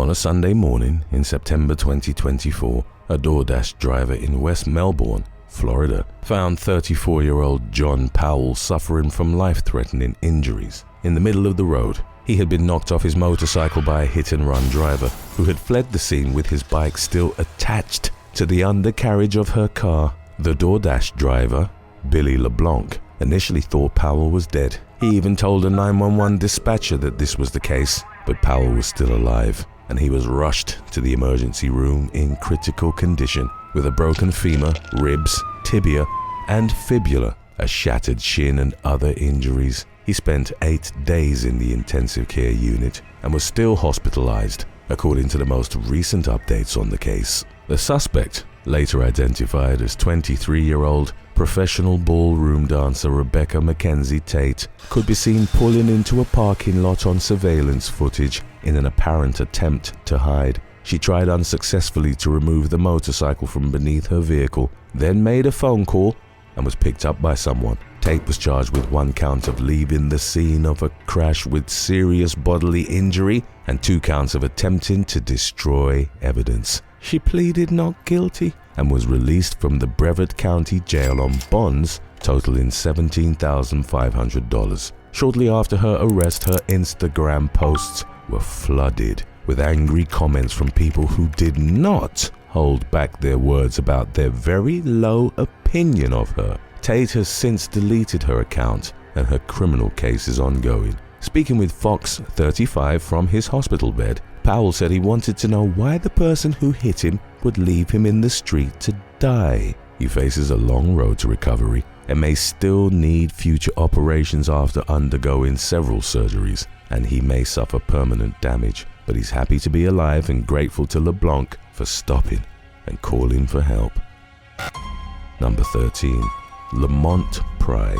On a Sunday morning in September 2024, a DoorDash driver in West Melbourne, Florida, found 34-year-old John Powell suffering from life-threatening injuries in the middle of the road. He had been knocked off his motorcycle by a hit-and-run driver who had fled the scene with his bike still attached to the undercarriage of her car. The DoorDash driver, Billy LeBlanc, initially thought Powell was dead. He even told a 911 dispatcher that this was the case, but Powell was still alive, and he was rushed to the emergency room in critical condition with a broken femur, ribs, tibia, and fibula, a shattered shin, and other injuries. He spent 8 days in the intensive care unit and was still hospitalized, according to the most recent updates on the case. The suspect, later identified as 23-year-old professional ballroom dancer Rebecca Mackenzie Tate, could be seen pulling into a parking lot on surveillance footage in an apparent attempt to hide. She tried unsuccessfully to remove the motorcycle from beneath her vehicle, then made a phone call and was picked up by someone. Tate was charged with 1 count of leaving the scene of a crash with serious bodily injury and 2 counts of attempting to destroy evidence. She pleaded not guilty and was released from the Brevard County Jail on bonds totaling $17,500. Shortly after her arrest, her Instagram posts were flooded with angry comments from people who did not hold back their words about their very low opinion of her. Tate has since deleted her account and her criminal case is ongoing. Speaking with Fox 35 from his hospital bed, Powell said he wanted to know why the person who hit him would leave him in the street to die. He faces a long road to recovery and may still need future operations after undergoing several surgeries, and he may suffer permanent damage, but he's happy to be alive and grateful to LeBlanc for stopping and calling for help. Number 13. Lamont Pride.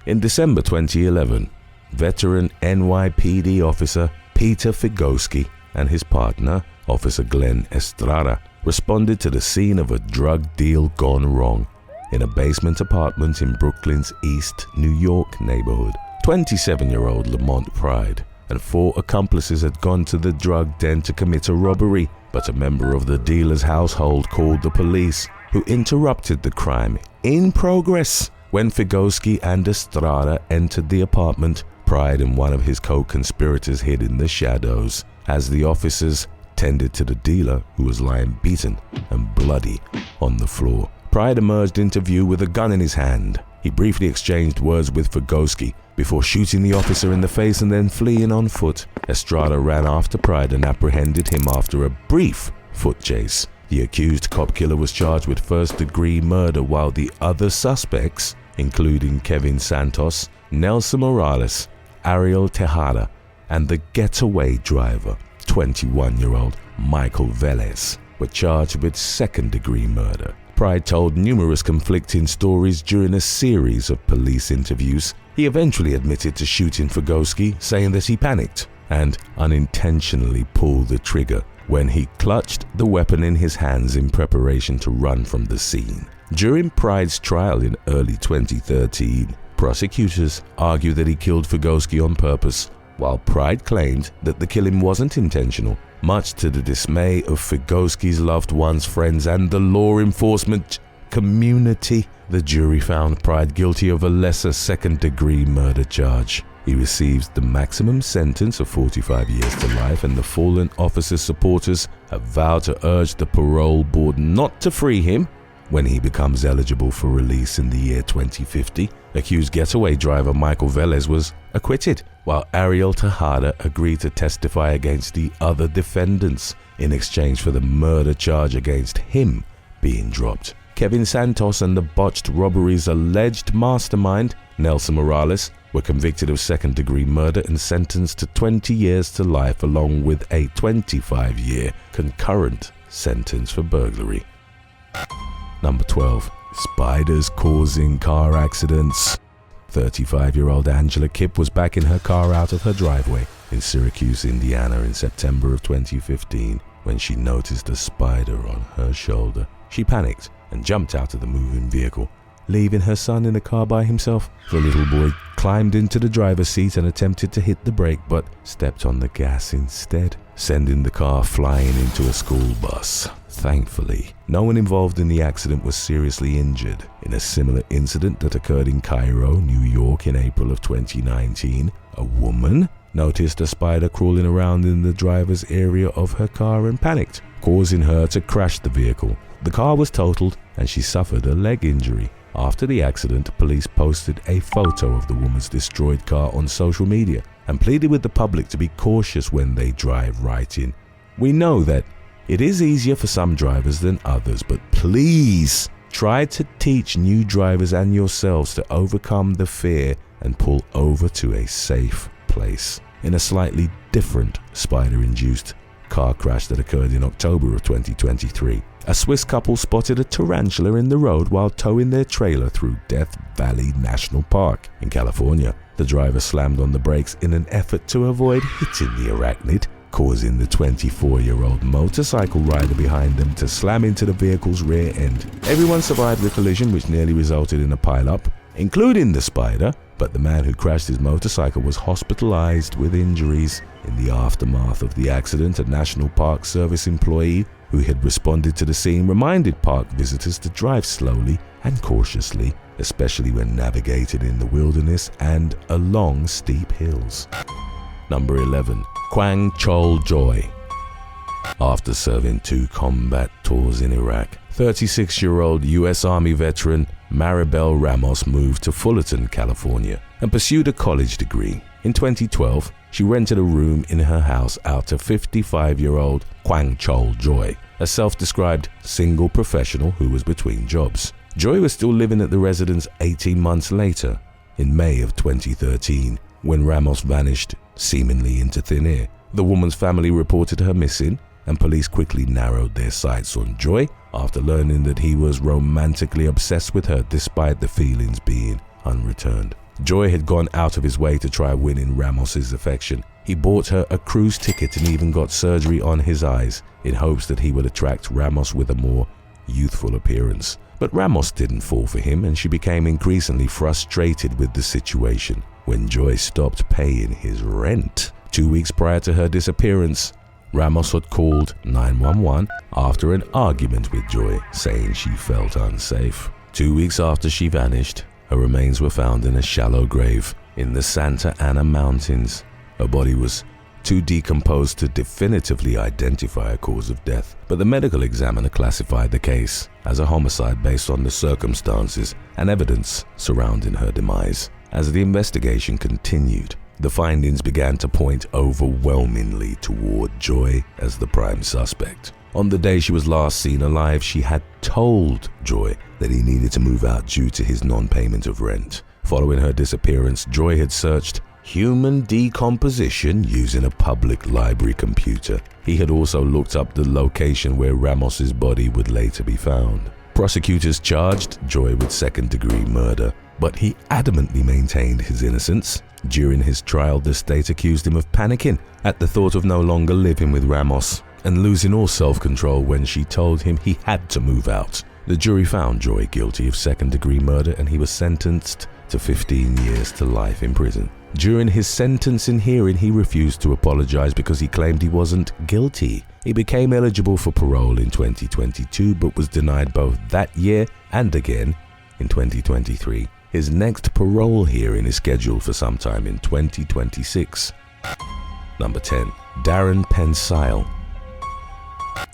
In December 2011, veteran NYPD officer Peter Figoski and his partner, Officer Glenn Estrada, responded to the scene of a drug deal gone wrong in a basement apartment in Brooklyn's East New York neighborhood. 27-year-old Lamont Pride and 4 accomplices had gone to the drug den to commit a robbery, but a member of the dealer's household called the police, who interrupted the crime in progress. When Figoski and Estrada entered the apartment, Pride and one of his co-conspirators hid in the shadows as the officers tended to the dealer, who was lying beaten and bloody on the floor. Pride emerged into view with a gun in his hand. He briefly exchanged words with Figoski before shooting the officer in the face and then fleeing on foot. Estrada ran after Pride and apprehended him after a brief foot chase. The accused cop killer was charged with first-degree murder, while the other suspects, including Kevin Santos, Nelson Morales, Ariel Tejada, and the getaway driver, 21-year-old Michael Velez, were charged with second-degree murder. Pride told numerous conflicting stories during a series of police interviews. He eventually admitted to shooting Figoski, saying that he panicked and unintentionally pulled the trigger when he clutched the weapon in his hands in preparation to run from the scene. During Pride's trial in early 2013, prosecutors argued that he killed Figoski on purpose, while Pride claimed that the killing wasn't intentional. Much to the dismay of Figoski's loved ones, friends, and the law enforcement community, the jury found Pride guilty of a lesser second-degree murder charge. He receives the maximum sentence of 45 years to life, and the fallen officer's supporters have vowed to urge the parole board not to free him when he becomes eligible for release in the year 2050. Accused getaway driver Michael Velez was acquitted, while Ariel Tejada agreed to testify against the other defendants in exchange for the murder charge against him being dropped. Kevin Santos and the botched robbery's alleged mastermind, Nelson Morales, were convicted of second-degree murder and sentenced to 20 years to life, along with a 25-year concurrent sentence for burglary. Number 12. Spiders causing car accidents. 35-year-old Angela Kipp was backing her car out of her driveway in Syracuse, Indiana in September of 2015 when she noticed a spider on her shoulder. She panicked and jumped out of the moving vehicle, leaving her son in the car by himself. The little boy climbed into the driver's seat and attempted to hit the brake, but stepped on the gas instead. sending the car flying into a school bus. Thankfully, no one involved in the accident was seriously injured. In a similar incident that occurred in Cairo, New York in April of 2019, a woman noticed a spider crawling around in the driver's area of her car and panicked, causing her to crash the vehicle. The car was totaled and she suffered a leg injury. After the accident, police posted a photo of the woman's destroyed car on social media and pleaded with the public to be cautious when they drive right in. We know that it is easier for some drivers than others, but please try to teach new drivers and yourselves to overcome the fear and pull over to a safe place. In a slightly different spider-induced car crash that occurred in October of 2023, a Swiss couple spotted a tarantula in the road while towing their trailer through Death Valley National Park in California. The driver slammed on the brakes in an effort to avoid hitting the arachnid, causing the 24-year-old motorcycle rider behind them to slam into the vehicle's rear end. Everyone survived the collision, which nearly resulted in a pile-up, including the spider, but the man who crashed his motorcycle was hospitalized with injuries. In the aftermath of the accident, a National Park Service employee who had responded to the scene reminded park visitors to drive slowly and cautiously, especially when navigating in the wilderness and along steep hills. Number 11. Kwang Chol Joy. After serving 2 combat tours in Iraq, 36-year-old U.S. Army veteran Maribel Ramos moved to Fullerton, California, and pursued a college degree. In 2012, she rented a room in her house out to 55-year-old Kwang Chol Joy, a self-described single professional who was between jobs. Joy was still living at the residence 18 months later, in May of 2013, when Ramos vanished, seemingly into thin air. The woman's family reported her missing, and police quickly narrowed their sights on Joy after learning that he was romantically obsessed with her despite the feelings being unreturned. Joy had gone out of his way to try winning Ramos's affection. He bought her a cruise ticket and even got surgery on his eyes in hopes that he would attract Ramos with a more youthful appearance. But Ramos didn't fall for him, and she became increasingly frustrated with the situation when Joy stopped paying his rent. 2 weeks prior to her disappearance, Ramos had called 911 after an argument with Joy, saying she felt unsafe. 2 weeks after she vanished, her remains were found in a shallow grave in the Santa Ana Mountains. Her body was too decomposed to definitively identify a cause of death, but the medical examiner classified the case as a homicide based on the circumstances and evidence surrounding her demise. As the investigation continued, the findings began to point overwhelmingly toward Joy as the prime suspect. On the day she was last seen alive, she had told Joy that he needed to move out due to his non-payment of rent. Following her disappearance, Joy had searched human decomposition using a public library computer. He had also looked up the location where Ramos's body would later be found. Prosecutors charged Joy with second-degree murder, but he adamantly maintained his innocence. During his trial, the state accused him of panicking at the thought of no longer living with Ramos and losing all self-control when she told him he had to move out. The jury found Joy guilty of second-degree murder, and he was sentenced to 15 years to life in prison. During his sentencing hearing, he refused to apologize because he claimed he wasn't guilty. He became eligible for parole in 2022, but was denied both that year and again in 2023. His next parole hearing is scheduled for sometime in 2026. Number 10. Darren Pensile.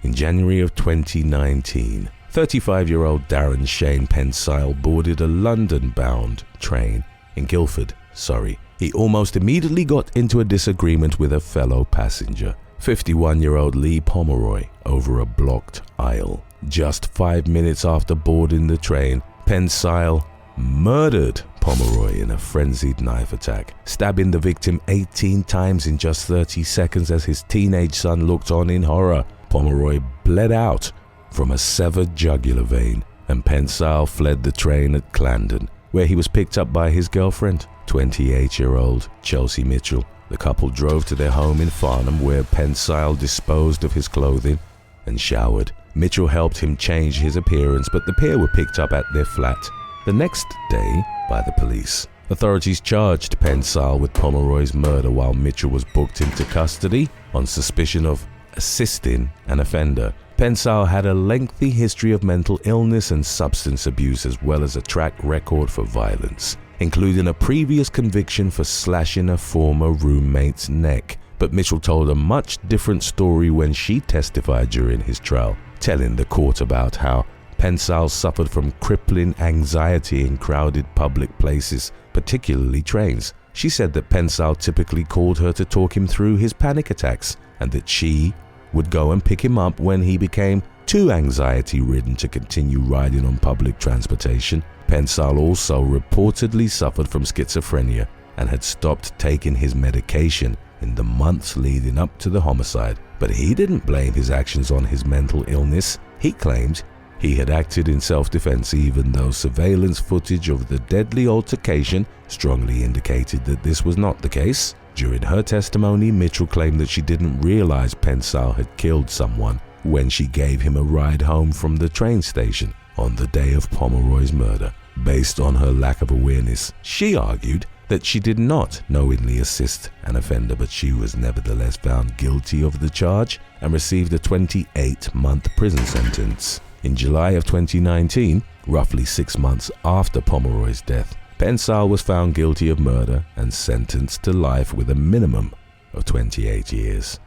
In January of 2019, 35-year-old Darren Shane Pensile boarded a London-bound train in Guildford, Surrey. He almost immediately got into a disagreement with a fellow passenger, 51-year-old Lee Pomeroy, over a blocked aisle. Just 5 minutes after boarding the train, Pensile murdered Pomeroy in a frenzied knife attack, stabbing the victim 18 times in just 30 seconds as his teenage son looked on in horror. Pomeroy bled out from a severed jugular vein, and Pensile fled the train at Clarendon, where he was picked up by his girlfriend, 28-year-old Chelsea Mitchell. The couple drove to their home in Farnham, where Pensile disposed of his clothing and showered. Mitchell helped him change his appearance, but the pair were picked up at their flat the next day by the police. Authorities charged Pensal with Pomeroy's murder while Mitchell was booked into custody on suspicion of assisting an offender. Pensal had a lengthy history of mental illness and substance abuse, as well as a track record for violence, including a previous conviction for slashing a former roommate's neck. But Mitchell told a much different story when she testified during his trial, telling the court about how Pensal suffered from crippling anxiety in crowded public places, particularly trains. She said that Pensal typically called her to talk him through his panic attacks, and that she would go and pick him up when he became too anxiety-ridden to continue riding on public transportation. Pensal also reportedly suffered from schizophrenia and had stopped taking his medication in the months leading up to the homicide. But he didn't blame his actions on his mental illness. He claimed he had acted in self-defense, even though surveillance footage of the deadly altercation strongly indicated that this was not the case. During her testimony, Mitchell claimed that she didn't realize Pensal had killed someone when she gave him a ride home from the train station on the day of Pomeroy's murder. Based on her lack of awareness, she argued that she did not knowingly assist an offender, but she was nevertheless found guilty of the charge and received a 28-month prison sentence. In July of 2019, roughly 6 months after Pomeroy's death, Pensal was found guilty of murder and sentenced to life with a minimum of 28 years.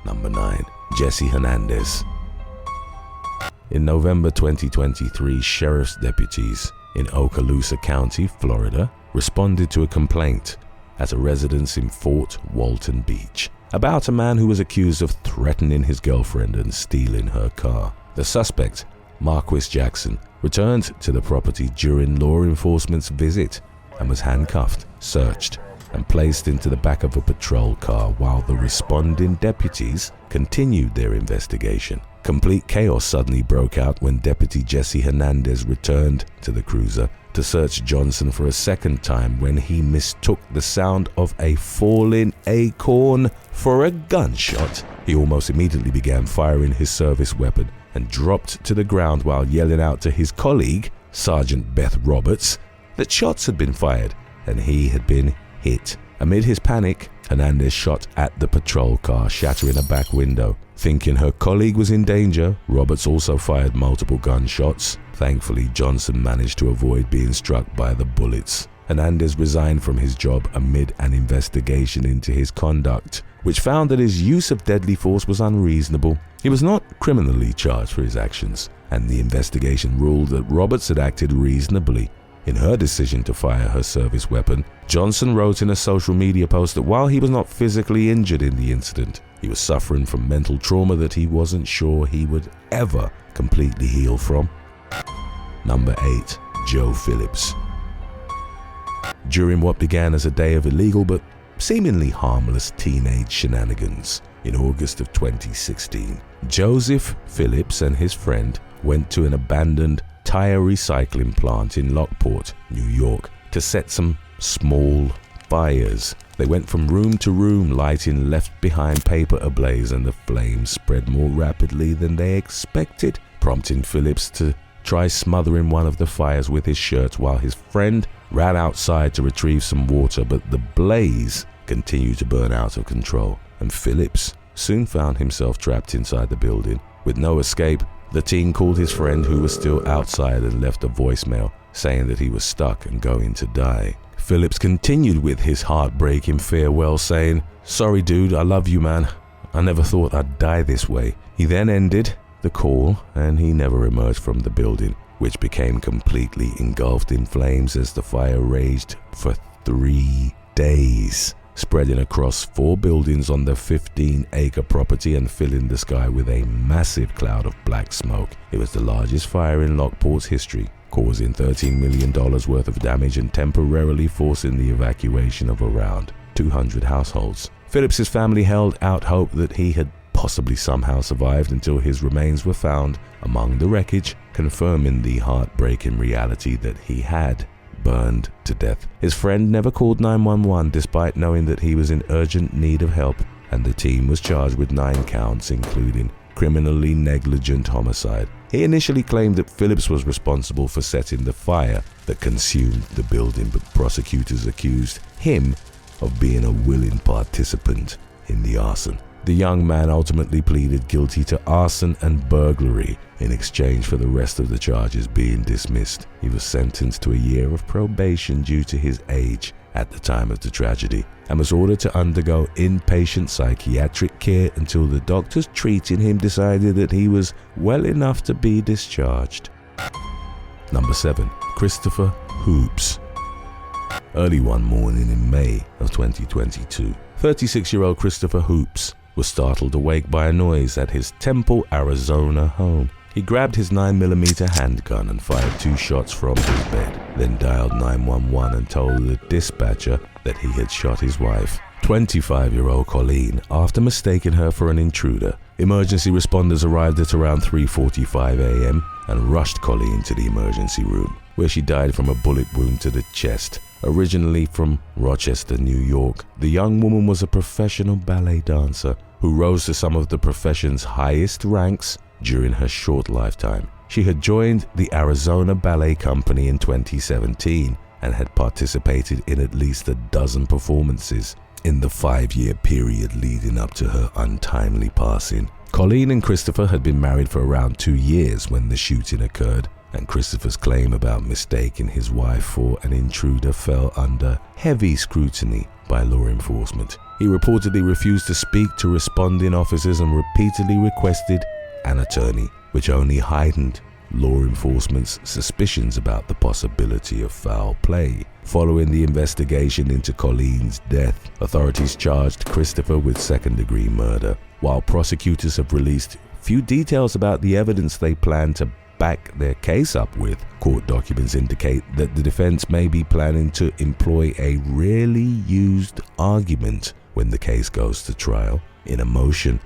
Number 9. Jesse Hernandez. In November 2023, sheriff's deputies in Okaloosa County, Florida, responded to a complaint at a residence in Fort Walton Beach about a man who was accused of threatening his girlfriend and stealing her car. The suspect, Marquis Jackson, returned to the property during law enforcement's visit and was handcuffed, searched, and placed into the back of a patrol car while the responding deputies continued their investigation. Complete chaos suddenly broke out when Deputy Jesse Hernandez returned to the cruiser to search Johnson for a second time when he mistook the sound of a falling acorn for a gunshot. He almost immediately began firing his service weapon and dropped to the ground while yelling out to his colleague, Sergeant Beth Roberts, that shots had been fired and he had been hit. Amid his panic, Hernandez shot at the patrol car, shattering a back window. Thinking her colleague was in danger, Roberts also fired multiple gunshots. Thankfully, Johnson managed to avoid being struck by the bullets. Hernandez resigned from his job amid an investigation into his conduct, which found that his use of deadly force was unreasonable. He was not criminally charged for his actions, and the investigation ruled that Roberts had acted reasonably in her decision to fire her service weapon. Johnson wrote in a social media post that while he was not physically injured in the incident, he was suffering from mental trauma that he wasn't sure he would ever completely heal from. Number 8. Joe Phillips. During what began as a day of illegal but seemingly harmless teenage shenanigans, in August of 2016, Joseph Phillips and his friend went to an abandoned tire recycling plant in Lockport, New York, to set some small fires. They went from room to room, lighting left-behind paper ablaze, and the flames spread more rapidly than they expected, prompting Phillips to try smothering one of the fires with his shirt while his friend ran outside to retrieve some water, but the blaze continued to burn out of control, and Phillips soon found himself trapped inside the building. With no escape, the teen called his friend, who was still outside, and left a voicemail saying that he was stuck and going to die. Phillips continued with his heartbreaking farewell, saying, "Sorry dude, I love you man. I never thought I'd die this way." He then ended the call and he never emerged from the building, which became completely engulfed in flames as the fire raged for 3 days, spreading across 4 buildings on the 15-acre property and filling the sky with a massive cloud of black smoke. It was the largest fire in Lockport's history, causing $13 million worth of damage and temporarily forcing the evacuation of around 200 households. Phillips's family held out hope that he had possibly somehow survived until his remains were found among the wreckage, confirming the heartbreaking reality that he had burned to death. His friend never called 911 despite knowing that he was in urgent need of help, and the team was charged with 9 counts, including criminally negligent homicide. He initially claimed that Phillips was responsible for setting the fire that consumed the building, but prosecutors accused him of being a willing participant in the arson. The young man ultimately pleaded guilty to arson and burglary in exchange for the rest of the charges being dismissed. He was sentenced to a year of probation due to his age at the time of the tragedy and was ordered to undergo inpatient psychiatric care until the doctors treating him decided that he was well enough to be discharged. Number 7. Christopher Hoops. Early one morning in May of 2022, 36-year-old Christopher Hoops was startled awake by a noise at his Temple, Arizona home. He grabbed his 9mm handgun and fired 2 shots from his bed, then dialed 911 and told the dispatcher that he had shot his wife, 25-year-old Colleen, after mistaking her for an intruder. Emergency responders arrived at around 3:45 a.m. and rushed Colleen to the emergency room, where she died from a bullet wound to the chest. Originally from Rochester, New York, the young woman was a professional ballet dancer who rose to some of the profession's highest ranks during her short lifetime. She had joined the Arizona Ballet Company in 2017 and had participated in at least a dozen performances in the 5-year period leading up to her untimely passing. Colleen and Christopher had been married for around 2 years when the shooting occurred, and Christopher's claim about mistaking his wife for an intruder fell under heavy scrutiny by law enforcement. He reportedly refused to speak to responding officers and repeatedly requested an attorney, which only heightened law enforcement's suspicions about the possibility of foul play. Following the investigation into Colleen's death, authorities charged Christopher with second-degree murder. While prosecutors have released few details about the evidence they plan to back their case up with, court documents indicate that the defense may be planning to employ a rarely used argument when the case goes to trial. In a motion,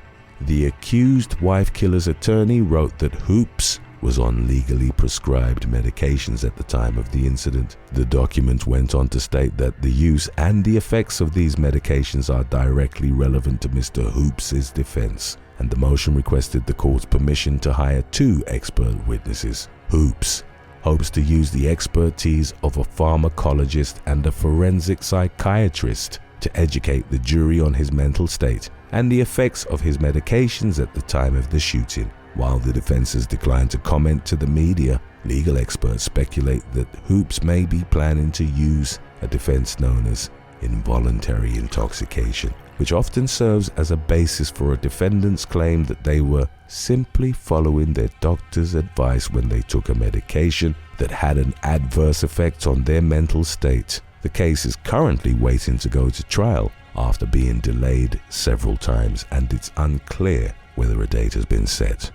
the accused wife killer's attorney wrote that Hoops was on legally prescribed medications at the time of the incident. The document went on to state that the use and the effects of these medications are directly relevant to Mr. Hoops's defense, and the motion requested the court's permission to hire 2 expert witnesses. Hoops hopes to use the expertise of a pharmacologist and a forensic psychiatrist to educate the jury on his mental state and the effects of his medications at the time of the shooting. While the defense has declined to comment to the media, legal experts speculate that Hoops may be planning to use a defense known as involuntary intoxication, which often serves as a basis for a defendant's claim that they were simply following their doctor's advice when they took a medication that had an adverse effect on their mental state. The case is currently waiting to go to trial after being delayed several times, and it's unclear whether a date has been set.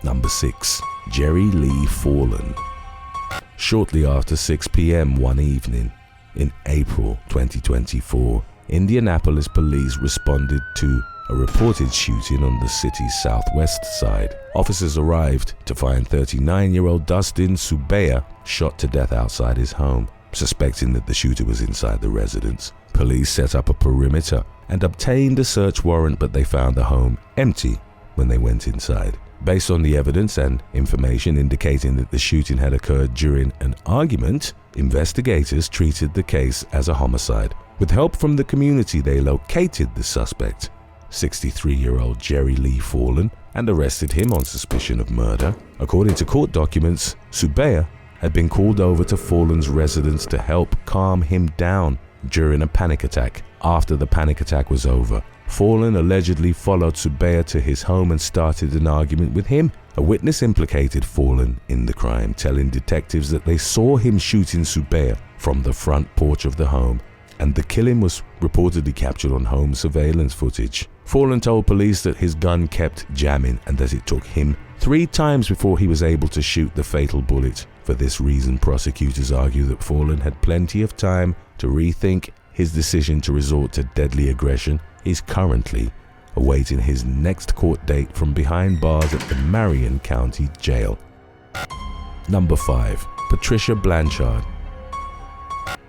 Number 6. Jerry Lee Fallen. Shortly after 6 p.m. one evening in April 2024, Indianapolis police responded to a reported shooting on the city's southwest side. Officers arrived to find 39-year-old Dustin Subea shot to death outside his home. Suspecting that the shooter was inside the residence, police set up a perimeter and obtained a search warrant, but they found the home empty when they went inside. Based on the evidence and information indicating that the shooting had occurred during an argument, investigators treated the case as a homicide. With help from the community, they located the suspect, 63-year-old Jerry Lee Fallen, and arrested him on suspicion of murder. According to court documents, Subea had been called over to Fallen's residence to help calm him down during a panic attack. After the panic attack was over, Fallen allegedly followed Subea to his home and started an argument with him. A witness implicated Fallen in the crime, telling detectives that they saw him shooting Subea from the front porch of the home, and the killing was reportedly captured on home surveillance footage. Fallen told police that his gun kept jamming and that it took him 3 times before he was able to shoot the fatal bullet. For this reason, prosecutors argue that Fallen had plenty of time to rethink his decision to resort to deadly aggression. He's currently awaiting his next court date from behind bars at the Marion County Jail. Number 5. Patricia Blanchard.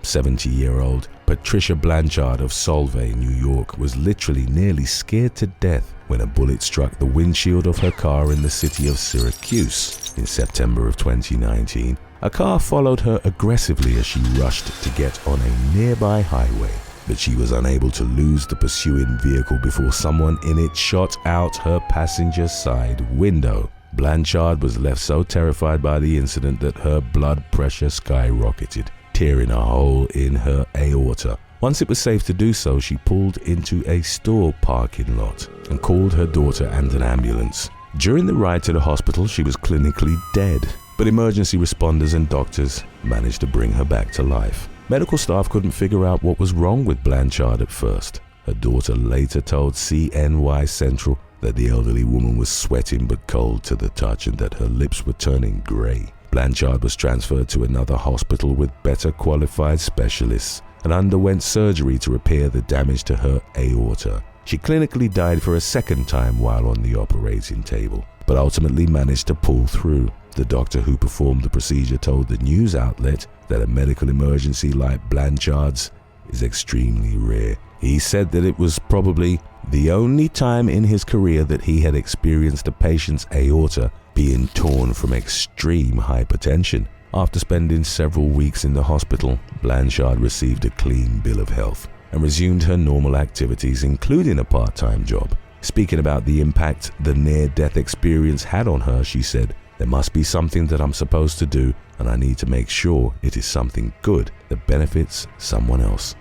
70-year-old Patricia Blanchard of Solvay, New York, was literally nearly scared to death when a bullet struck the windshield of her car in the city of Syracuse in September of 2019. A car followed her aggressively as she rushed to get on a nearby highway, but she was unable to lose the pursuing vehicle before someone in it shot out her passenger side window. Blanchard was left so terrified by the incident that her blood pressure skyrocketed, tearing a hole in her aorta. Once it was safe to do so, she pulled into a store parking lot and called her daughter and an ambulance. During the ride to the hospital, she was clinically dead, but emergency responders and doctors managed to bring her back to life. Medical staff couldn't figure out what was wrong with Blanchard at first. Her daughter later told CNY Central that the elderly woman was sweating but cold to the touch and that her lips were turning grey. Blanchard was transferred to another hospital with better qualified specialists and underwent surgery to repair the damage to her aorta. She clinically died for a second time while on the operating table, but ultimately managed to pull through. The doctor who performed the procedure told the news outlet that a medical emergency like Blanchard's is extremely rare. He said that it was probably the only time in his career that he had experienced a patient's aorta being torn from extreme hypertension. After spending several weeks in the hospital, Blanchard received a clean bill of health and resumed her normal activities, including a part-time job. Speaking about the impact the near-death experience had on her, she said, "There must be something that I'm supposed to do, and I need to make sure it is something good that benefits someone else."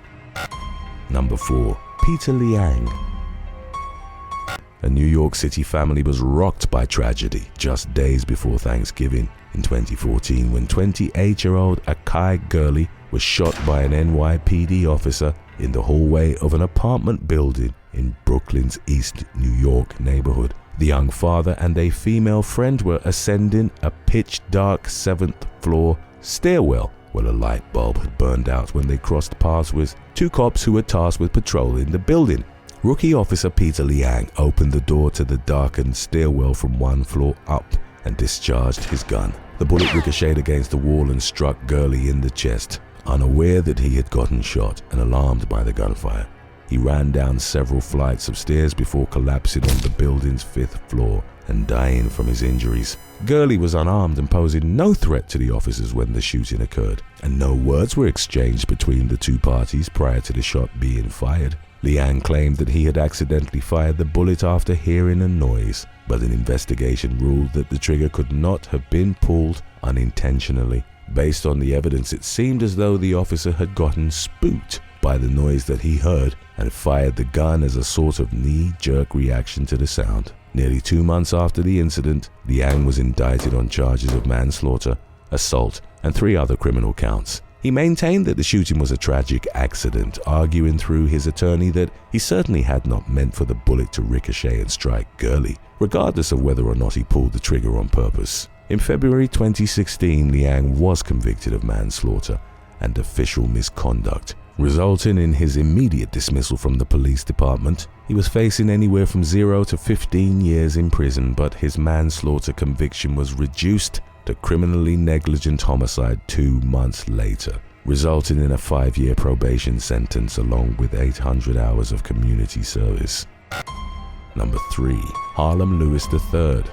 Number 4. Peter Liang. A New York City family was rocked by tragedy just days before Thanksgiving in 2014 when 28-year-old Akai Gurley was shot by an NYPD officer in the hallway of an apartment building in Brooklyn's East New York neighborhood. The young father and a female friend were ascending a pitch-dark 7th floor stairwell when a light bulb had burned out when they crossed paths with two cops who were tasked with patrolling the building. Rookie Officer Peter Liang opened the door to the darkened stairwell from one floor up and discharged his gun. The bullet ricocheted against the wall and struck Gurley in the chest. Unaware that he had gotten shot and alarmed by the gunfire, he ran down several flights of stairs before collapsing on the building's 5th floor and dying from his injuries. Gurley was unarmed and posing no threat to the officers when the shooting occurred, and no words were exchanged between the two parties prior to the shot being fired. Liang claimed that he had accidentally fired the bullet after hearing a noise, but an investigation ruled that the trigger could not have been pulled unintentionally. Based on the evidence, it seemed as though the officer had gotten spooked by the noise that he heard and fired the gun as a sort of knee-jerk reaction to the sound. Nearly 2 months after the incident, Liang was indicted on charges of manslaughter, assault, and 3 other criminal counts. He maintained that the shooting was a tragic accident, arguing through his attorney that he certainly had not meant for the bullet to ricochet and strike Gurley, regardless of whether or not he pulled the trigger on purpose. In February 2016, Liang was convicted of manslaughter and official misconduct, resulting in his immediate dismissal from the police department. He was facing anywhere from 0 to 15 years in prison, but his manslaughter conviction was reduced to criminally negligent homicide 2 months later, resulting in a 5-year probation sentence along with 800 hours of community service. Number 3. Harlem Lewis III.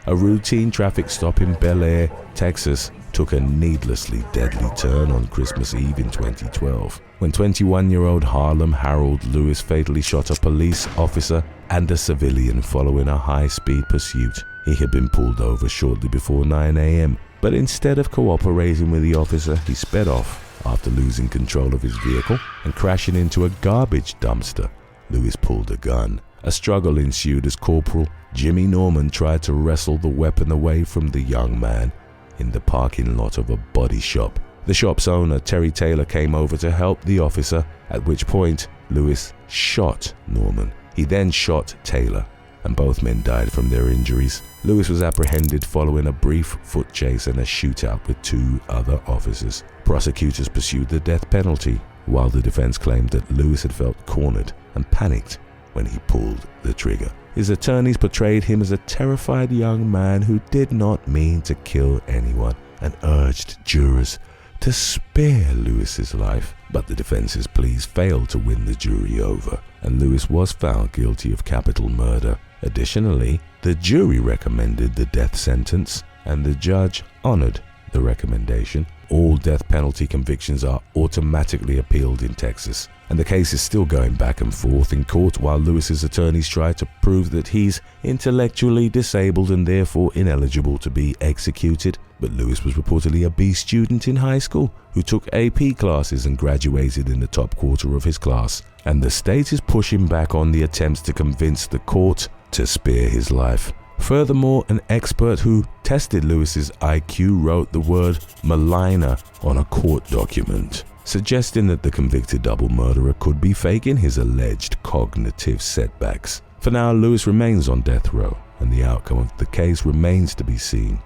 A routine traffic stop in Bel Air, Texas, took a needlessly deadly turn on Christmas Eve in 2012, when 21-year-old Harlem Harold Lewis fatally shot a police officer and a civilian following a high-speed pursuit. He had been pulled over shortly before 9 a.m., but instead of cooperating with the officer, he sped off after losing control of his vehicle and crashing into a garbage dumpster. Lewis pulled a gun. A struggle ensued as Corporal Jimmy Norman tried to wrestle the weapon away from the young man in the parking lot of a body shop. The shop's owner, Terry Taylor, came over to help the officer, at which point Lewis shot Norman. He then shot Taylor, and both men died from their injuries. Lewis was apprehended following a brief foot chase and a shootout with 2 other officers. Prosecutors pursued the death penalty, while the defense claimed that Lewis had felt cornered and panicked when he pulled the trigger. His attorneys portrayed him as a terrified young man who did not mean to kill anyone and urged jurors to spare Lewis's life, but the defense's pleas failed to win the jury over, and Lewis was found guilty of capital murder. Additionally, the jury recommended the death sentence, and the judge honored the recommendation. All death penalty convictions are automatically appealed in Texas, and the case is still going back and forth in court while Lewis's attorneys try to prove that he's intellectually disabled and therefore ineligible to be executed. But Lewis was reportedly a B student in high school who took AP classes and graduated in the top quarter of his class, and the state is pushing back on the attempts to convince the court to spare his life. Furthermore, an expert who tested Lewis's IQ wrote the word maligner on a court document, suggesting that the convicted double murderer could be faking his alleged cognitive setbacks. For now, Lewis remains on death row, and the outcome of the case remains to be seen.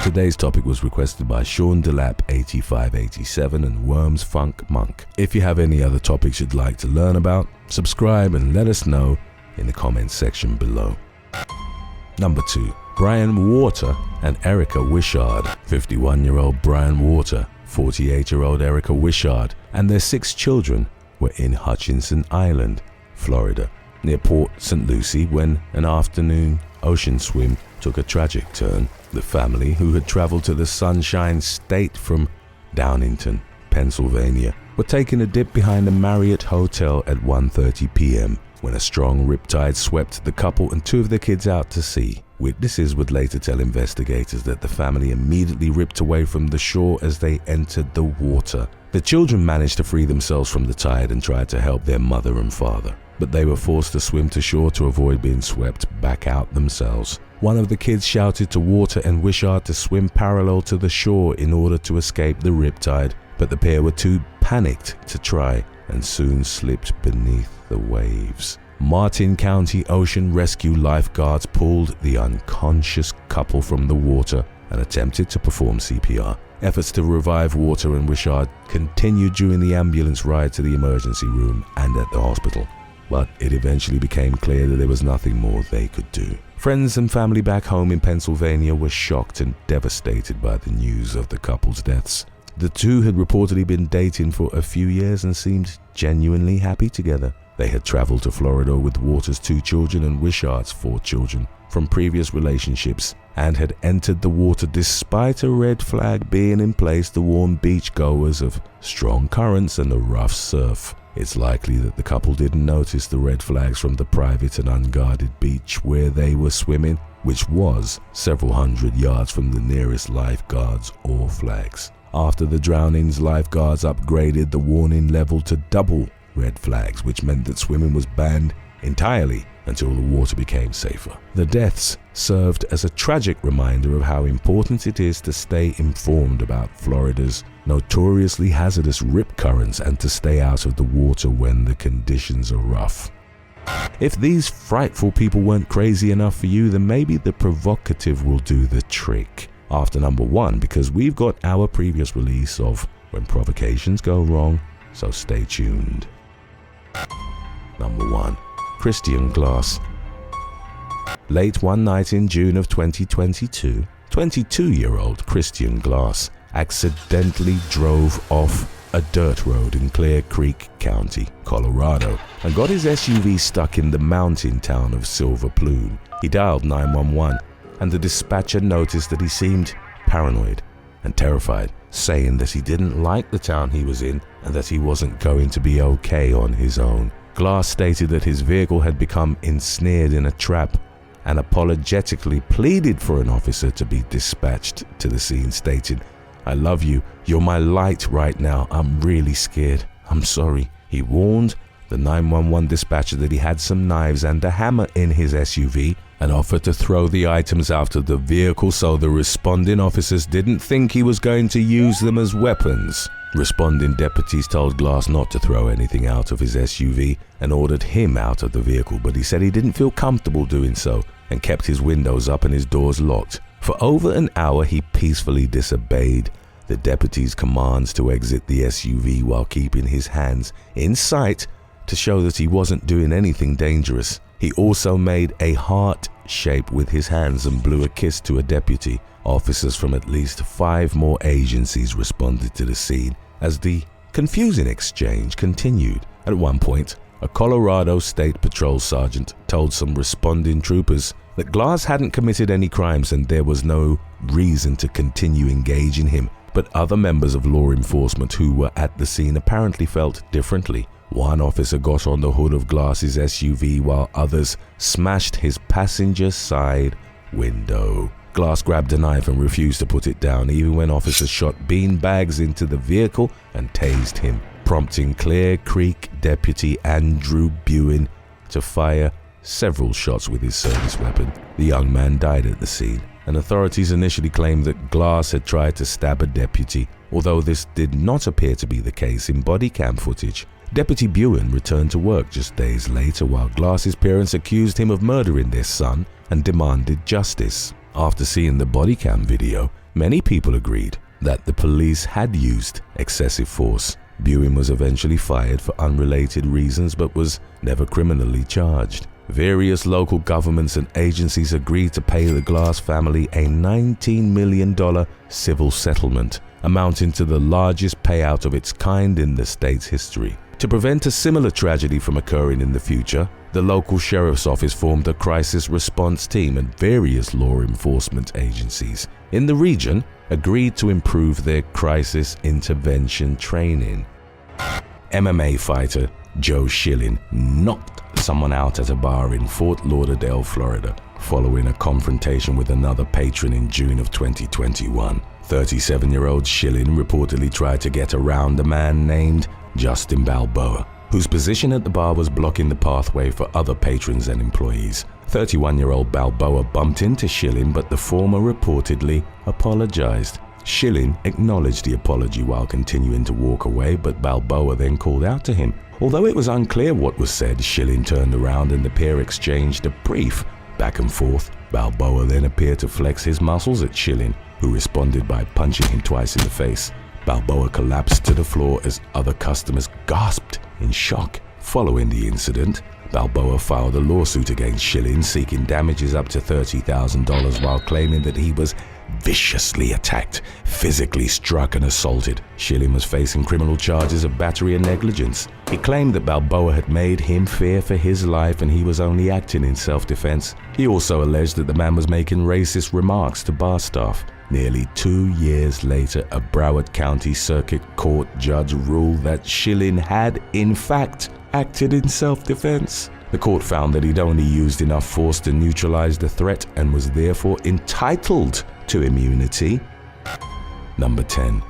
Today's topic was requested by Sean Delap 8587 and Worms Funk Monk. If you have any other topics you'd like to learn about, subscribe and let us know in the comments section below. Number 2. Brian Water and Erica Wishard. 51-year-old Brian Water, 48-year-old Erica Wishard, and their 6 children were in Hutchinson Island, Florida, near Port St. Lucie when an afternoon ocean swim took a tragic turn. The family, who had traveled to the Sunshine State from Downingtown, Pennsylvania, were taking a dip behind a Marriott hotel at 1:30 p.m. when a strong riptide swept the couple and 2 of their kids out to sea. Witnesses would later tell investigators that the family immediately ripped away from the shore as they entered the water. The children managed to free themselves from the tide and tried to help their mother and father, but they were forced to swim to shore to avoid being swept back out themselves. One of the kids shouted to Water and Wishart to swim parallel to the shore in order to escape the riptide, but the pair were too panicked to try and soon slipped beneath the waves. Martin County Ocean Rescue lifeguards pulled the unconscious couple from the water and attempted to perform CPR. Efforts to revive Water and Wishart continued during the ambulance ride to the emergency room and at the hospital, but it eventually became clear that there was nothing more they could do. Friends and family back home in Pennsylvania were shocked and devastated by the news of the couple's deaths. The two had reportedly been dating for a few years and seemed genuinely happy together. They had traveled to Florida with Water's 2 children and Wishart's 4 children from previous relationships and had entered the water despite a red flag being in place to warn beachgoers of strong currents and a rough surf. It's likely that the couple didn't notice the red flags from the private and unguarded beach where they were swimming, which was several hundred yards from the nearest lifeguards or flags. After the drownings, lifeguards upgraded the warning level to double red flags, which meant that swimming was banned entirely until the water became safer. The deaths served as a tragic reminder of how important it is to stay informed about Florida's notoriously hazardous rip currents and to stay out of the water when the conditions are rough. If these frightful people weren't crazy enough for you, then maybe the provocative will do the trick. After number 1, because we've got our previous release of When Provocations Go Wrong, so stay tuned. Number 1. Christian Glass. Late one night in June of 2022, 22-year-old Christian Glass accidentally drove off a dirt road in Clear Creek County, Colorado, and got his SUV stuck in the mountain town of Silver Plume. He dialed 911, and the dispatcher noticed that he seemed paranoid and terrified, saying that he didn't like the town he was in and that he wasn't going to be okay on his own. Glass stated that his vehicle had become ensnared in a trap and apologetically pleaded for an officer to be dispatched to the scene, stating, "I love you. You're my light right now. I'm really scared. I'm sorry." He warned the 911 dispatcher that he had some knives and a hammer in his SUV and offered to throw the items out of the vehicle so the responding officers didn't think he was going to use them as weapons. Responding deputies told Glass not to throw anything out of his SUV and ordered him out of the vehicle, but he said he didn't feel comfortable doing so and kept his windows up and his doors locked. For over an hour, he peacefully disobeyed the deputies' commands to exit the SUV while keeping his hands in sight to show that he wasn't doing anything dangerous. He also made a heart shape with his hands and blew a kiss to a deputy. Officers from at least 5 more agencies responded to the scene as the confusing exchange continued. At one point, a Colorado State Patrol sergeant told some responding troopers that Glass hadn't committed any crimes and there was no reason to continue engaging him. But other members of law enforcement who were at the scene apparently felt differently. One officer got on the hood of Glass's SUV while others smashed his passenger side window. Glass grabbed a knife and refused to put it down even when officers shot bean bags into the vehicle and tased him, prompting Clear Creek Deputy Andrew Buin to fire several shots with his service weapon. The young man died at the scene, and authorities initially claimed that Glass had tried to stab a deputy, although this did not appear to be the case in body cam footage. Deputy Buin returned to work just days later while Glass's parents accused him of murdering their son and demanded justice. After seeing the body cam video, many people agreed that the police had used excessive force. Buin was eventually fired for unrelated reasons but was never criminally charged. Various local governments and agencies agreed to pay the Glass family a $19 million civil settlement, amounting to the largest payout of its kind in the state's history. To prevent a similar tragedy from occurring in the future, the local sheriff's office formed a crisis response team, and various law enforcement agencies in the region agreed to improve their crisis intervention training. MMA fighter Joe Schilling knocked someone out at a bar in Fort Lauderdale, Florida, following a confrontation with another patron in June of 2021. 37-year-old Schilling reportedly tried to get around a man named Justin Balboa, whose position at the bar was blocking the pathway for other patrons and employees. 31-year-old Balboa bumped into Schilling, but the former reportedly apologized. Schilling acknowledged the apology while continuing to walk away, but Balboa then called out to him. Although it was unclear what was said, Schilling turned around and the pair exchanged a brief back and forth. Balboa then appeared to flex his muscles at Schilling, who responded by punching him twice in the face. Balboa collapsed to the floor as other customers gasped in shock. Following the incident, Balboa filed a lawsuit against Schilling seeking damages up to $30,000 while claiming that he was viciously attacked, physically struck and assaulted. Schilling was facing criminal charges of battery and negligence. He claimed that Balboa had made him fear for his life and he was only acting in self-defense. He also alleged that the man was making racist remarks to bar staff. Nearly 2 years later, a Broward County Circuit Court judge ruled that Schilling had, in fact, acted in self-defense. The court found that he'd only used enough force to neutralize the threat and was therefore entitled to immunity. Number 10.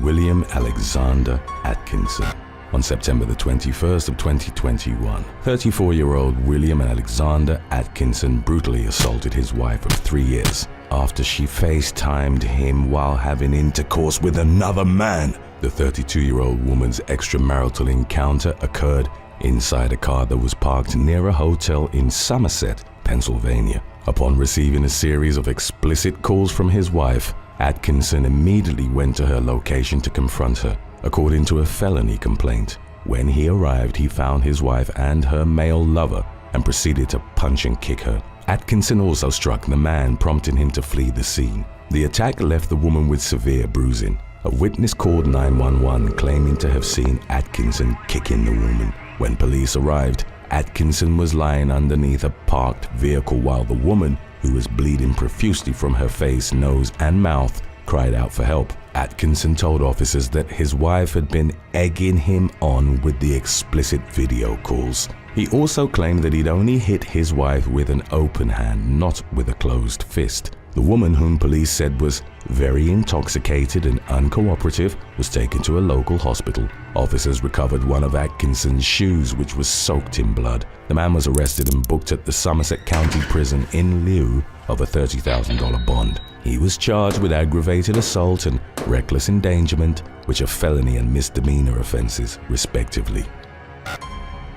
William Alexander Atkinson. On September the 21st of 2021, 34-year-old William Alexander Atkinson brutally assaulted his wife of 3 years after she FaceTimed him while having intercourse with another man. The 32-year-old woman's extramarital encounter occurred inside a car that was parked near a hotel in Somerset, Pennsylvania. Upon receiving a series of explicit calls from his wife, Atkinson immediately went to her location to confront her, according to a felony complaint. When he arrived, he found his wife and her male lover and proceeded to punch and kick her. Atkinson also struck the man, prompting him to flee the scene. The attack left the woman with severe bruising. A witness called 911 claiming to have seen Atkinson kicking the woman. When police arrived, Atkinson was lying underneath a parked vehicle while the woman, who was bleeding profusely from her face, nose, and mouth, cried out for help. Atkinson told officers that his wife had been egging him on with the explicit video calls. He also claimed that he'd only hit his wife with an open hand, not with a closed fist. The woman, whom police said was very intoxicated and uncooperative, was taken to a local hospital. Officers recovered one of Atkinson's shoes, which was soaked in blood. The man was arrested and booked at the Somerset County Prison in lieu of a $30,000 bond. He was charged with aggravated assault and reckless endangerment, which are felony and misdemeanor offenses, respectively.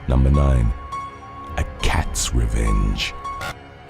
Number 9. A Cat's Revenge.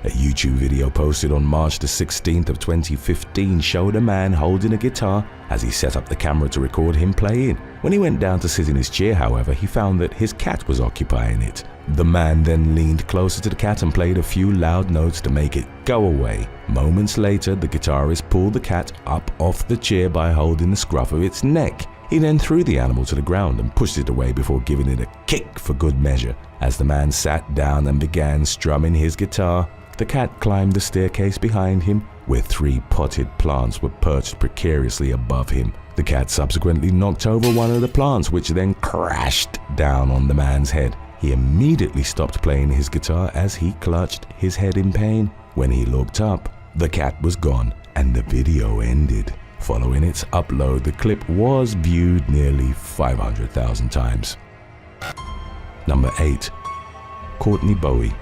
A YouTube video posted on March the 16th of 2015 showed a man holding a guitar as he set up the camera to record him playing. When he went down to sit in his chair, however, he found that his cat was occupying it. The man then leaned closer to the cat and played a few loud notes to make it go away. Moments later, the guitarist pulled the cat up off the chair by holding the scruff of its neck. He then threw the animal to the ground and pushed it away before giving it a kick for good measure. As the man sat down and began strumming his guitar, the cat climbed the staircase behind him, where 3 potted plants were perched precariously above him. The cat subsequently knocked over one of the plants, which then crashed down on the man's head. He immediately stopped playing his guitar as he clutched his head in pain. When he looked up, the cat was gone and the video ended. Following its upload, the clip was viewed nearly 500,000 times. Number 8. Courtney Bowie.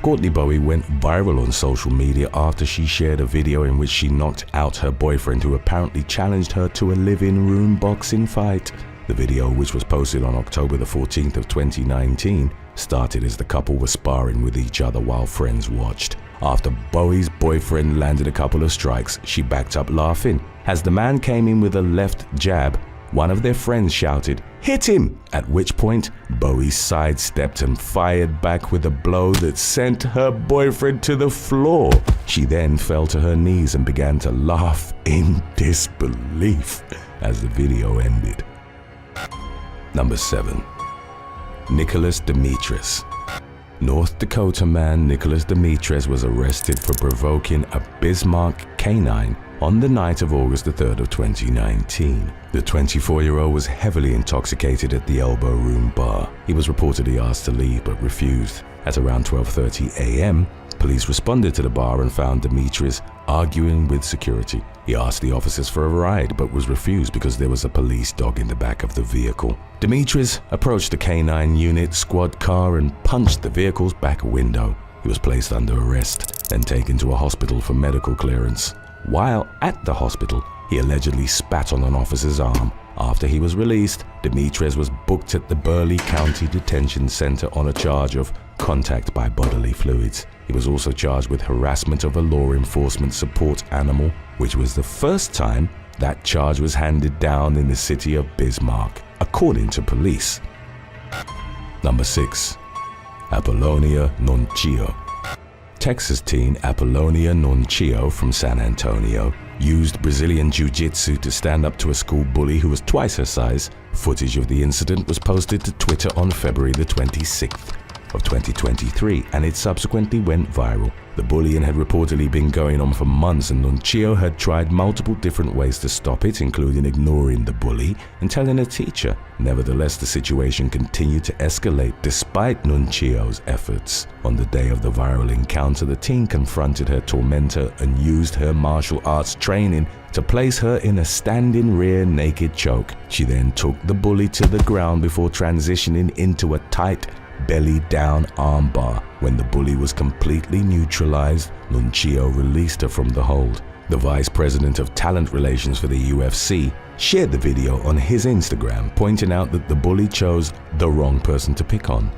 Courtney Bowie went viral on social media after she shared a video in which she knocked out her boyfriend, who apparently challenged her to a living room boxing fight. The video, which was posted on October the 14th of 2019, started as the couple were sparring with each other while friends watched. After Bowie's boyfriend landed a couple of strikes, she backed up laughing. As the man came in with a left jab, one of their friends shouted, "Hit him!" At which point, Bowie sidestepped and fired back with a blow that sent her boyfriend to the floor. She then fell to her knees and began to laugh in disbelief as the video ended. Number 7. Nicholas Demetres. North Dakota man Nicholas Demetres was arrested for provoking a Bismarck canine on the night of August 3rd of 2019. The 24-year-old was heavily intoxicated at the Elbow Room bar. He was reportedly asked to leave but refused. At around 12:30 a.m., police responded to the bar and found Demetres arguing with security. He asked the officers for a ride but was refused because there was a police dog in the back of the vehicle. Demetres approached the K9 unit squad car and punched the vehicle's back window. He was placed under arrest, then taken to a hospital for medical clearance. While at the hospital, he allegedly spat on an officer's arm. After he was released, Demetres was booked at the Burleigh County Detention Center on a charge of contact by bodily fluids. He was also charged with harassment of a law enforcement support animal, which was the first time that charge was handed down in the city of Bismarck, according to police. Number 6. Apollonia Nuncio. Texas teen Apollonia Nuncio from San Antonio used Brazilian Jiu-Jitsu to stand up to a school bully who was twice her size. Footage of the incident was posted to Twitter on February the 26th of 2023, and it subsequently went viral. The bullying had reportedly been going on for months, and Nuncio had tried multiple different ways to stop it, including ignoring the bully and telling a teacher. Nevertheless, the situation continued to escalate despite Nuncio's efforts. On the day of the viral encounter, the teen confronted her tormentor and used her martial arts training to place her in a standing rear naked choke. She then took the bully to the ground before transitioning into a tight belly down armbar. When the bully was completely neutralized, Nuncio released her from the hold. The vice president of talent relations for the UFC shared the video on his Instagram, pointing out that the bully chose the wrong person to pick on.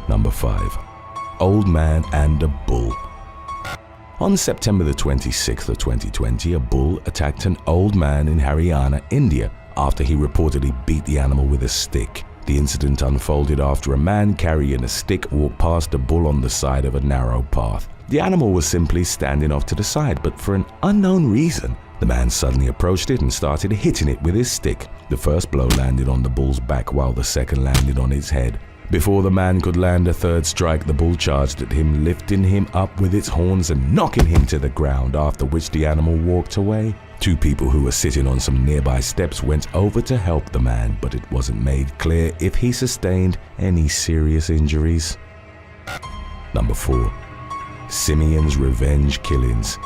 Number 5. Old Man and a Bull. On September the 26th of 2020, a bull attacked an old man in Haryana, India, after he reportedly beat the animal with a stick. The incident unfolded after a man carrying a stick walked past a bull on the side of a narrow path. The animal was simply standing off to the side, but for an unknown reason, the man suddenly approached it and started hitting it with his stick. The first blow landed on the bull's back while the second landed on its head. Before the man could land a third strike, the bull charged at him, lifting him up with its horns and knocking him to the ground, after which the animal walked away. 2 people who were sitting on some nearby steps went over to help the man, but it wasn't made clear if he sustained any serious injuries. Number 4. Simeon's Revenge Killings.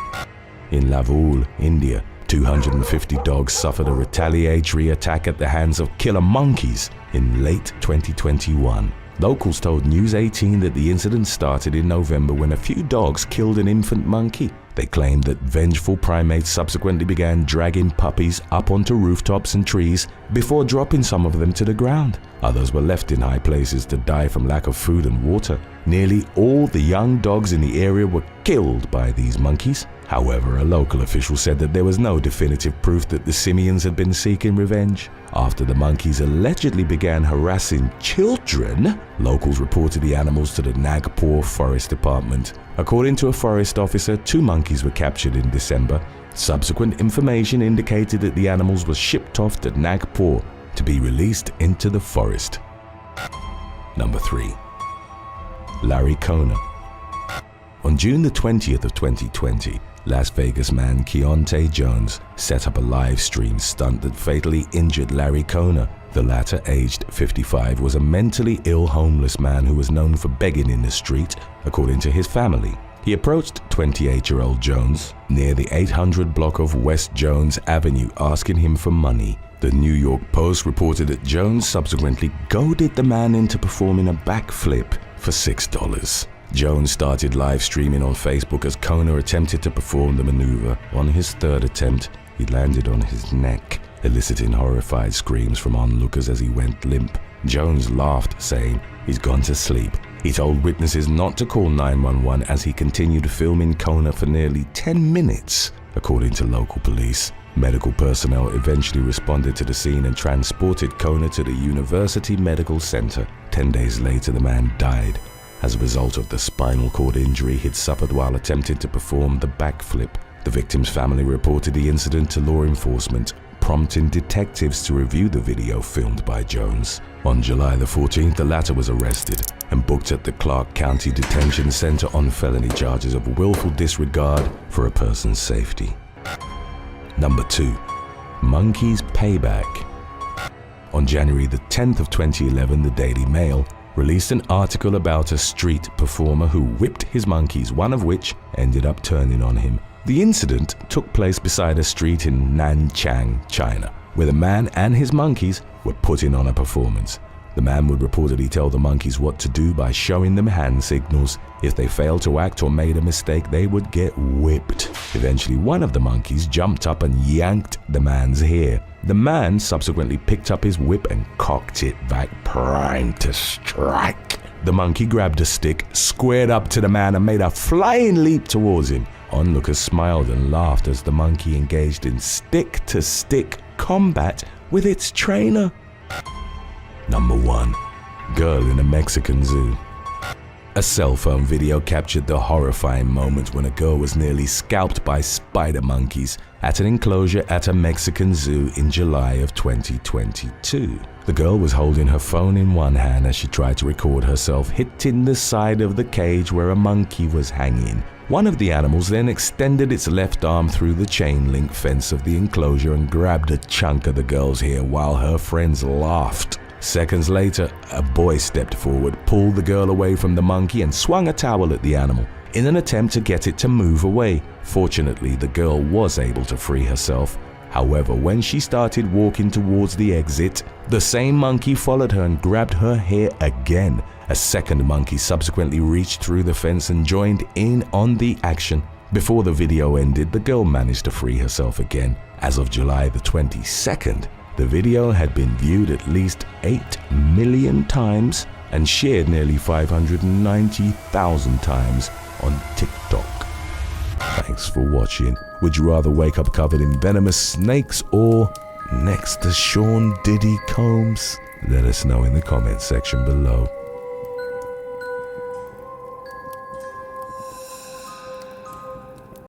In Lavul, India, 250 dogs suffered a retaliatory attack at the hands of killer monkeys in late 2021. Locals told News 18 that the incident started in November when a few dogs killed an infant monkey. They claimed that vengeful primates subsequently began dragging puppies up onto rooftops and trees before dropping some of them to the ground. Others were left in high places to die from lack of food and water. Nearly all the young dogs in the area were killed by these monkeys. However, a local official said that there was no definitive proof that the simians had been seeking revenge. After the monkeys allegedly began harassing children, locals reported the animals to the Nagpur Forest Department. According to a forest officer, 2 monkeys were captured in December. Subsequent information indicated that the animals were shipped off to Nagpur to be released into the forest. Number 3. Larry Kona. On June the 20th of 2020, Las Vegas man Keontae Jones set up a live stream stunt that fatally injured Larry Kona. The latter, aged 55, was a mentally ill homeless man who was known for begging in the street, according to his family. He approached 28-year-old Jones near the 800 block of West Jones Avenue, asking him for money. The New York Post reported that Jones subsequently goaded the man into performing a backflip for $6. Jones started live streaming on Facebook as Kona attempted to perform the maneuver. On his 3rd attempt, he landed on his neck, eliciting horrified screams from onlookers as he went limp. Jones laughed, saying he's gone to sleep. He told witnesses not to call 911 as he continued filming Kona for nearly 10 minutes, according to local police. Medical personnel eventually responded to the scene and transported Kona to the University Medical Center. 10 days later, the man died as a result of the spinal cord injury he'd suffered while attempting to perform the backflip. The victim's family reported the incident to law enforcement, prompting detectives to review the video filmed by Jones. On July the 14th, the latter was arrested and booked at the Clark County Detention Center on felony charges of willful disregard for a person's safety. Number 2. Monkeys Payback. On January the 10th of 2011, the Daily Mail released an article about a street performer who whipped his monkeys, one of which ended up turning on him. The incident took place beside a street in Nanchang, China, where the man and his monkeys were putting on a performance. The man would reportedly tell the monkeys what to do by showing them hand signals. If they failed to act or made a mistake, they would get whipped. Eventually, one of the monkeys jumped up and yanked the man's hair. The man subsequently picked up his whip and cocked it back, primed to strike. The monkey grabbed a stick, squared up to the man, and made a flying leap towards him. Onlookers smiled and laughed as the monkey engaged in stick-to-stick combat with its trainer. Number 1. Girl in a Mexican zoo. A cell phone video captured the horrifying moment when a girl was nearly scalped by spider monkeys at an enclosure at a Mexican zoo in July of 2022. The girl was holding her phone in one hand as she tried to record herself hitting the side of the cage where a monkey was hanging. One of the animals then extended its left arm through the chain link fence of the enclosure and grabbed a chunk of the girl's hair while her friends laughed. Seconds later, a boy stepped forward, pulled the girl away from the monkey, and swung a towel at the animal in an attempt to get it to move away. Fortunately, the girl was able to free herself. However, when she started walking towards the exit, the same monkey followed her and grabbed her hair again. A second monkey subsequently reached through the fence and joined in on the action. Before the video ended, the girl managed to free herself again. As of July the 22nd, the video had been viewed at least 8 million times and shared nearly 590,000 times on TikTok. Thanks for watching. Would you rather wake up covered in venomous snakes or next to Sean Diddy Combs? Let us know in the comments section below.